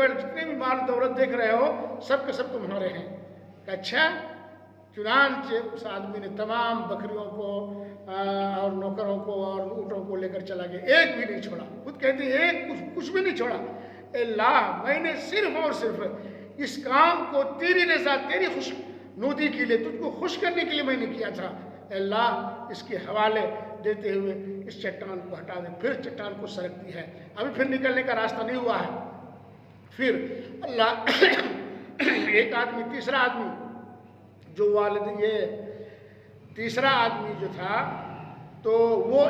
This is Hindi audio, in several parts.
जेवर जितने भी माल दौलत देख रहे हो सब के सब तुम्हारे हैं। अच्छा, चुनांचे उस आदमी ने तमाम बकरियों को और नौकरों को और ऊँटों को लेकर चला गया, एक भी नहीं छोड़ा। खुद कहते हैं एक कुछ भी नहीं छोड़ा। अल्लाह, मैंने सिर्फ और सिर्फ इस काम को तेरी रज़ा, तेरी खुशनुदी के लिए, तुझको खुश करने के लिए मैंने किया था। अल्लाह, इसके हवाले देते हुए इस चट्टान को हटा दे। फिर चट्टान को सरकती है, अभी फिर निकलने का रास्ता नहीं हुआ है। फिर अल्लाह एक आदमी, तीसरा आदमी जो वालिद, ये तीसरा आदमी जो था, तो वो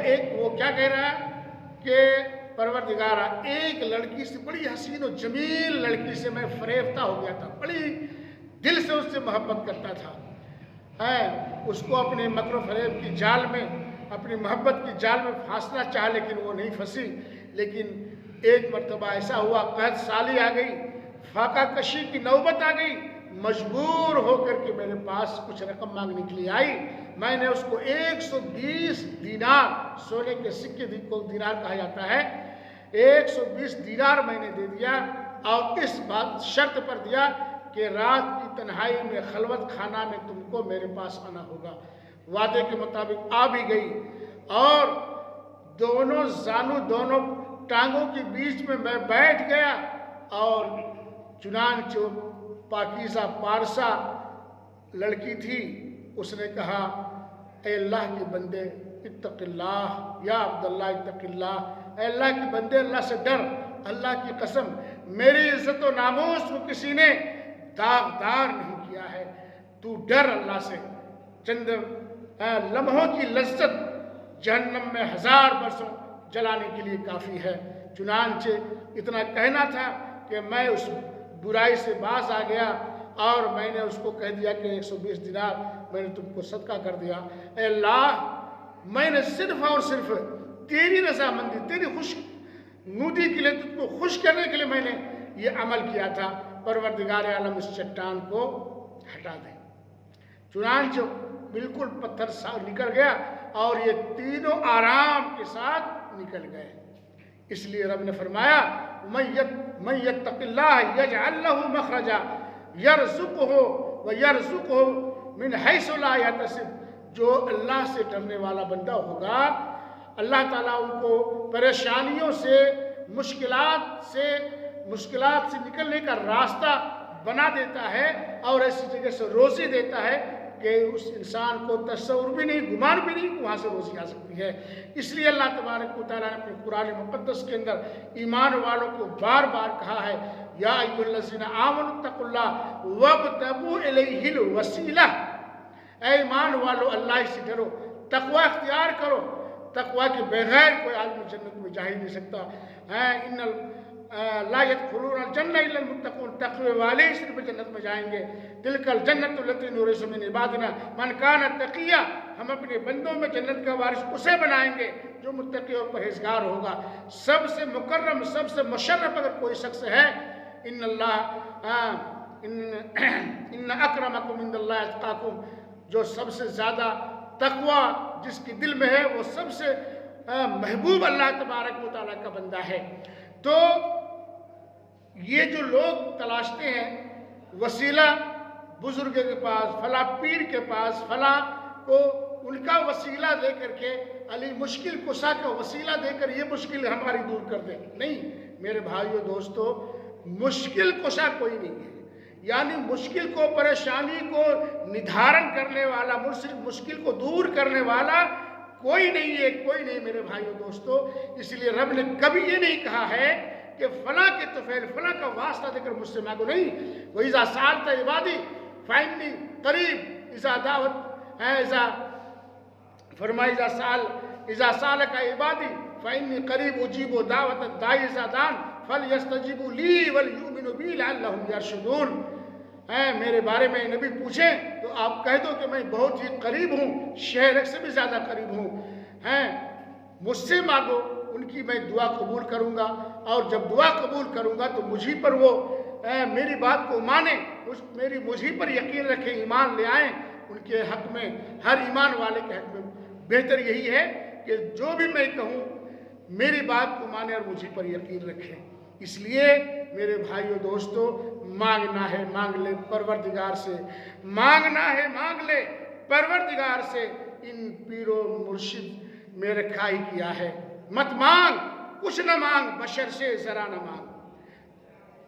क्या कह रहा है कि परवरदिगारा, एक लड़की से, बड़ी हसीन और जमील लड़की से मैं फरेफ्ता हो गया था, बड़ी दिल से उससे मोहब्बत करता था, है उसको अपने मकर फरेब की जाल में, अपनी मोहब्बत की जाल में फांसना चाहा, लेकिन वो नहीं फंसी। लेकिन एक मरतबा ऐसा हुआ, कैद साली आ गई, फाका कशी की नौबत आ गई, मजबूर होकर के मेरे पास कुछ रकम मांगने के लिए आई। मैंने उसको 120 दीनार, सोने के सिक्के को दीनार कहा जाता है, 120 दीनार मैंने दे दिया, और इस बात शर्त पर दिया कि रात की तन्हाई में खलवत खाना में तुमको मेरे पास आना होगा। वादे के मुताबिक आ भी गई, और दोनों जानू, दोनों टांगों के बीच में मैं बैठ गया, और चुनांचे पाकीज़ा पारसा लड़की थी, उसने कहा, ए अल्लाह के बंदे इत्तक़िल्लाह या अब्दुल्लाह इत्तक़िल्लाह, अल्लाह के बंदे अल्लाह से डर, अल्लाह की कसम मेरी इज्जत और नामूस को किसी ने दागदार नहीं किया है, तू डर अल्लाह से। चंद लम्हों की लज्जत जहन्नम में 1000 बरसों जलाने के लिए काफ़ी है। चुनांचे इतना कहना था कि मैं उस बुराई से बाज आ गया, और मैंने उसको कह दिया कि 120 दिनार मैंने तुमको सदका कर दिया। अल्लाह, मैंने सिर्फ और सिर्फ तेरी रज़ामंदी, तेरी खुशनुदी के लिए, तुझको खुश करने के लिए मैंने ये अमल किया था। परवरदिगार आलम इस चट्टान को हटा दे। चुनांचे बिल्कुल पत्थर सा निकल गया, और ये तीनों आराम के साथ निकल गए। इसलिए रब ने फरमाया, मैं यत्तक़िल्लाह यजअल लहू मखरजा यरज़ुक़हु व यरज़ुक़हु मिन हैसु ला यहतसिब। जो अल्लाह से डरने वाला बंदा होगा, अल्लाह ताला उनको परेशानियों से, मुश्किलात से निकलने का रास्ता बना देता है, और ऐसी जगह से रोज़ी देता है कि उस इंसान को तस्वुर भी नहीं, गुमान भी नहीं कि वहाँ से रोज़ी आ सकती है। इसलिए अल्लाह तबारक व तआला ने अपने कुरान मुक़द्दस के अंदर ईमान वालों को बार बार कहा है, या अय्युहल्लज़ीना आमनुत्तक़ुल्लाह वब्तगू इलैहिल वसीला। ऐ ईमान वालो, अल्लाह से डरो, तक़वा इख्तियार करो। तक़वा के बगैर कोई आदमी जन्नत में जा ही नहीं सकता है। ला यदखुलूनल जन्नह इल्लल मुत्तक़ून, तक़वे वाले ही सिर्फ जन्नत में जाएंगे। तिलकल जन्नतुल लती नुरिसु मिन इबादिना मन कान तक़िया, हम अपने बंदों में जन्नत का वारिस उसे बनाएंगे जो मुत्तक़ी और परहेज़गार होगा। सबसे मुकर्रम, सबसे मुशर्रफ अगर कोई शख्स है, इन्न अक्रमकुम इंदल्लाहि अत्क़ाकुम, जो सबसे ज़्यादा तक़वा जिसके दिल में है, वो सबसे महबूब अल्लाह तबारक व तआला का बंदा है। तो ये जो लोग तलाशते हैं वसीला, बुजुर्ग के पास, फला पीर के पास, फला को उनका वसीला दे करके, अली मुश्किल कुशा का वसीला देकर ये मुश्किल हमारी दूर कर दे, नहीं मेरे भाइयों दोस्तों, मुश्किल कुशा कोई नहीं है। यानी मुश्किल को, परेशानी को निर्धारण करने वाला, मुश्किल को दूर करने वाला कोई नहीं है, कोई नहीं मेरे भाइयों दोस्तों। इसलिए रब ने कभी ये नहीं कहा है कि फला के तुफैल, फला का वास्ता देकर मुझसे मांगो, नहीं। वही इज़ा सालत इबादी फ़इन्नी क़रीब, इज़ा दावत है, इज़ा फरमाई इज़ा सालक इबादी फ़इन्नी क़रीब उजीबु दावत दाई इज़ा दान फलयस्तजीबू ली वलयुमिनू बी लअल्लहुम यरशुदून। मेरे बारे में नबी पूछें तो आप कह दो कि मैं बहुत ही करीब हूँ, शहर से भी ज़्यादा करीब हूँ। मुझसे मांगो, उनकी मैं दुआ कबूल करूँगा, और जब दुआ कबूल करूँगा तो मुझी पर वो मेरी बात को माने, मुझी पर यकीन रखें, ईमान ले आएँ उनके हक़ में। हर ईमान वाले के हक़ में बेहतर यही है कि जो भी मैं कहूँ मेरी बात को माने और मुझी पर यकीन रखें। इसलिए मेरे भाइयों दोस्तों, मांगना है मांग ले परवरदिगार से, मांगना है मांग ले परवरदिगार से। इन पीरो मुर्शिद में रखा ही किया है। मत मांग कुछ न मांग, बशर से जरा न मांग।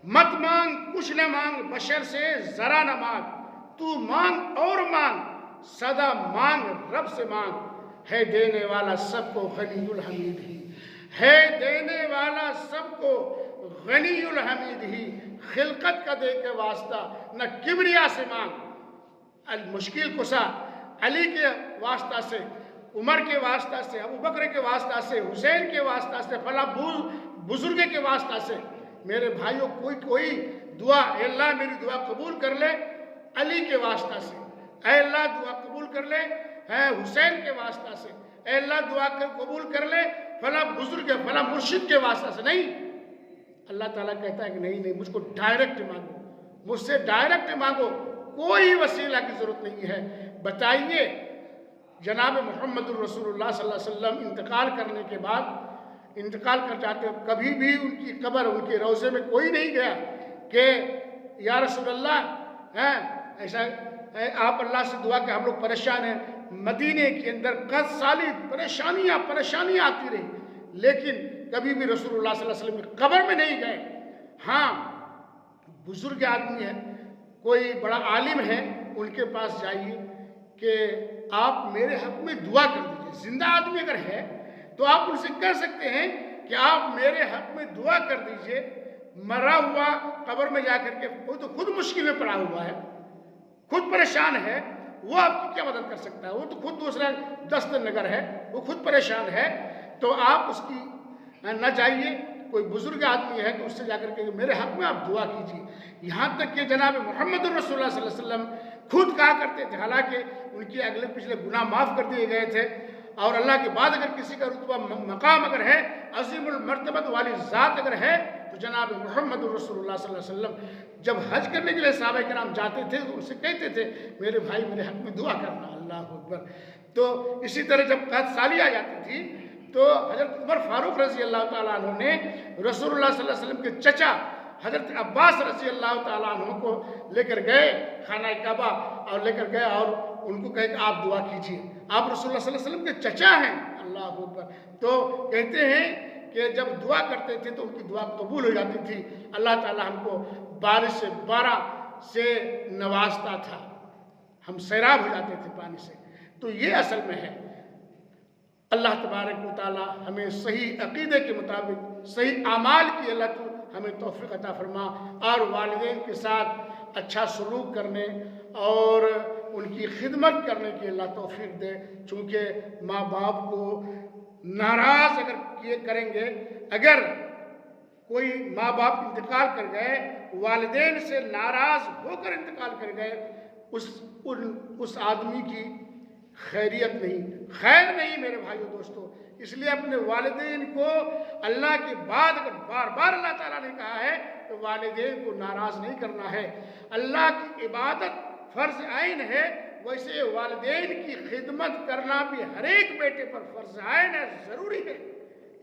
मत मांग कुछ न मांग, बशर से जरा न मांग। तू मांग और मांग, सदा मांग रब से मांग। है देने वाला सबको गनीयुल हमीद ही, है देने वाला सबको गनीयुल हमीद ही। खिलकत का दे के वास्ता न किबरिया से मांग। अल मुश्किल कुसा अली के वास्ता से, उमर के वास्ता से, अबू बकर के वास्ता से, हुसैन के वास्ता से, फला बुजुर्ग के वास्ता से। मेरे भाइयों, कोई दुआ अल्लाह मेरी दुआ कबूल कर ले अली के वास्ता से, अल्लाह दुआ कबूल कर ले है हुसैन के वास्ता से, अल्लाह दुआ कबूल कर ले फला बुजुर्ग फला मुर्शिद के वास्ता से नहीं। अल्लाह ताला कहता है कि नहीं नहीं, मुझको डायरेक्ट मांगो, मुझसे डायरेक्ट मांगो, कोई वसीला की जरूरत नहीं है। बताइए, जनाब मोहम्मद रसूलुल्लाह सल्लल्लाहु अलैहि वसल्लम इंतकाल करने के बाद इंतकाल कर जाते, कभी भी उनकी कब्र, उनके रोज़े में कोई नहीं गया कि या रसूलल्लाह हैं ऐसा आप अल्लाह से दुआ कि हम लोग परेशान हैं। मदीने के अंदर 10 साली परेशानियाँ आती रही, लेकिन कभी भी रसूलुल्लाह सल्लल्लाहु अलैहि वसल्लम की कब्र में नहीं गए। हाँ, बुजुर्ग आदमी है, कोई बड़ा आलिम है, उनके पास जाइए कि आप मेरे हक में दुआ कर दीजिए। जिंदा आदमी अगर है तो आप उनसे कह सकते हैं कि आप मेरे हक में दुआ कर दीजिए। मरा हुआ कब्र में जाकर के, वो तो खुद मुश्किल में पड़ा हुआ है, खुद परेशान है, वो आपकी क्या मदद कर सकता है? वो तो खुद दूसरा दस्त नगर है, वो खुद परेशान है। तो आप उसकी न जाइए, कोई बुजुर्ग आदमी है तो उससे जाकर के मेरे हक में आप दुआ कीजिए। यहाँ तक कि जनाब मोहम्मद रसूलुल्लाह सल्लल्लाहु अलैहि वसल्लम खुद कहा करते थे, हालांकि उनके अगले पिछले गुनाह माफ़ कर दिए गए थे, और अल्लाह के बाद अगर किसी का रुतबा मकाम अगर है, अज़ीमुल मर्तबत वाली ज़ात अगर है, तो जनाब मोहम्मद रसूलुल्लाह सल्लल्लाहु अलैहि वसल्लम जब हज करने के लिए सहाबा किराम जाते थे तो उनसे कहते थे मेरे भाई मेरे हक में दुआ करना। अल्लाह अकबर। तो इसी तरह जब क़द साली आ जाती थी तो हज़रत उमर फारूक रज़ी अल्लाह ताला अन्हु ने रसूलुल्लाह सल्लल्लाहु अलैहि वसल्लम के चचा हज़रत अब्बास रज़ी अल्लाह ताला अन्हु को लेकर गए खाना काबा, और लेकर गए और उनको कहे कि आप दुआ कीजिए, आप रसूलुल्लाह सल्लल्लाहु अलैहि वसल्लम के चचा हैं। अल्लाह अकबर। तो कहते हैं कि जब दुआ करते थे तो उनकी दुआ कबूल हो जाती थी। अल्लाह ताला हमको बारिश से बारा से नवाजता था, हम सैराब हो जाते थे पानी से। तो ये असल में है। अल्लाह तबारक व तआला हमें सही अकीदे के मुताबिक सही आमाल की अल्लाह हमें तौफीक अता फरमा, और वालिदैन के साथ अच्छा सलूक करने और उनकी खिदमत करने की अल्लाह तौफीक दे। चूँकि माँ बाप को नाराज़ अगर किए करेंगे, अगर कोई माँ बाप इंतकाल कर गए, वालिदैन से नाराज़ होकर इंतकाल कर गए, उस आदमी की खैरियत नहीं, खैर नहीं मेरे भाइयों दोस्तों। इसलिए अपने वालिदैन को अल्लाह के बाद अगर बार बार अल्लाह ताला ने कहा है तो वालिदैन को नाराज़ नहीं करना है। अल्लाह की इबादत फ़र्ज़ आइन है, वैसे वालिदैन की खिदमत करना भी हर एक बेटे पर फ़र्ज़ आइन है, ज़रूरी है।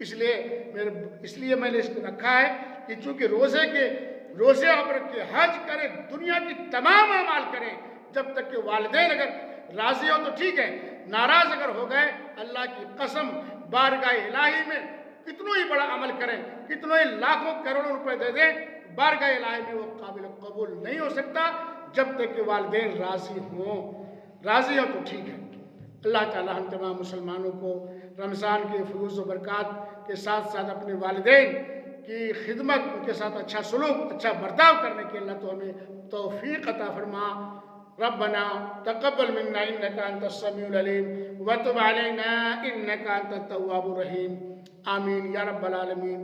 इसलिए मैंने इसको रखा है कि चूँकि रोज़े आप रखे, हज करें, दुनिया की तमाम अमाल करें, जब तक कि वालिदैन अगर राज़ी हो तो ठीक है, नाराज़ अगर हो गए, अल्लाह की कसम बारगाह इलाही में कितनों ही बड़ा अमल करें, कितनों ही लाखों करोड़ों रुपए दे दें, बारगाह इलाही में वो काबिल कबूल नहीं हो सकता जब तक कि वालिदैन राज़ी हो तो ठीक है। अल्लाह ताला हम तमाम मुसलमानों को रमज़ान के फ़यूज़ व बरक़ात के साथ साथ अपने वालिदैन की खिदमत, उनके साथ अच्छा सलूक, अच्छा बर्ताव करने की अल्लाह तो हमें तौफ़ीक़ अता फरमा। रब्बना तक़ब्बल मिन्ना इन्नका अंतस समीउल अलीम व तुब अलैना इन्नका अंतत तव्वाबुर रहीम। आमीन या रब्बल आलमीन।